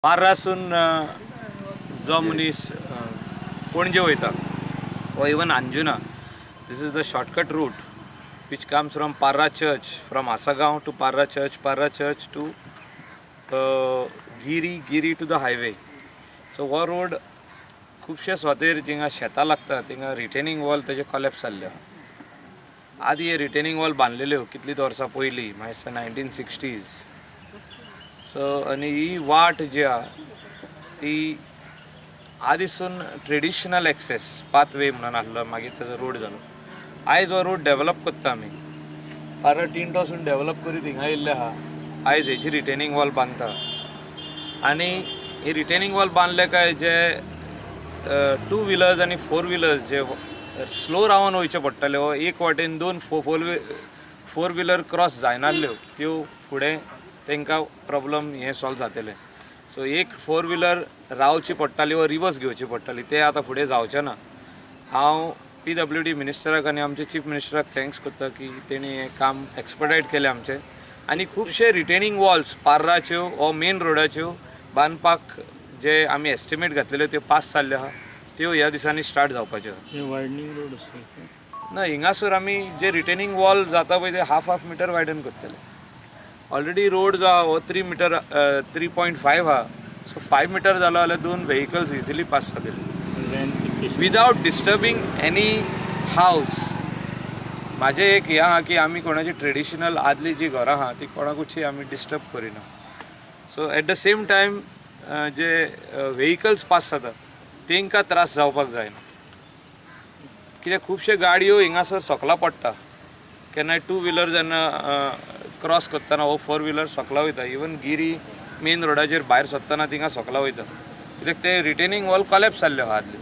पार्रासून जो मनीस पणजे वयता or even Anjuna, this is the shortcut route which comes from Parra Church, from Asagaon to Parra Church to Giri to the highway. So वो road खूबशे स्वातेर जिंगा शेतां लागता थिंगा रिटेनिंग वॉल तेजे कॉलेप्स जाल्ले आदी हे रिटेनिंग वॉल बांदलेल्यो कितलीं वर्सां पयलीं म्हळ्यार 1960s. सो आनी ही वाट जी आहा ती आदीसून ट्रेडिशनल एक्सेस पाथवे म्हणून आसलो, मागीर तेजो रोड जालो. आयज हो रोड डेवलप करता आमी पारा टिंट वचून डेवलप करीत हिंगा येयल्ले आहा. आयज हेची रिटेनिंग वॉल बांदता आनी ही रिटेनिंग वॉल बांदले काय जे 2 व्हिलर्स आनी 4 व्हिलर्स जे स्लो रावन वयचे पडटले हो एक वाटेन 2 4 व्हिलर क्रॉस जायनासल्यो त्यो फुडें तांकां प्रॉब्लम हें सॉल्व जातलें. सो एक 4 व्हिलर रावची पडटाली वा रिवर्स घेवची पडटाली ते आतां फुडें जावचें ना. हांव PWD मिनिस्टराक आनी आमचे चीफ मिनिस्टराक थँक्स करता की तेणी हें काम एक्सपर्टायट केलें आमचें आनी खुबशे रिटेनिंग वॉल्स पार्राच्यो वो मेन रोडाच्यो बांदपाक जे आमी एस्टिमेट घातलेल्यो त्यो पास जाल्ल्यो आहा त्यो ह्या दिसांनी स्टार्ट जावपाच्यो. वायडनींग रोड ना हिंगासर आमी जे रिटेनिंग वॉल जाता पळय ते हाफ मिटर वायडन करतले. ऑलरेडी रोड जो आहा हो 3 मीटर 3.5 आहा. सो 5 मीटर जालो जाल्यार 2 व्हेकल्स इजिली पास जातले विदाउट डिस्टर्बिंग एनी हावस. म्हाजें एक हें आहा की आमी कोणाची ट्रेडिशनल आदली जी घरां आहा ती कोणाकूच आमी डिस्टर्ब करिना. So at the same time जे व्हेकल्स पास जाता तांकां त्रास जावपाक जायना कित्याक खुबशे गाडयो हिंगासर सकला पडटा. केन्नाय 2 व्हिलर जेन्ना क्रॉस करतना हो 4 व्हिलर सकला वयता. इवन गिरी मेन रोडाचेर भायर सरतना थिंगा सकला वयता कित्याक ते रिटेनिंग वॉल कॉलेप्स जाल्ले आहा आदले.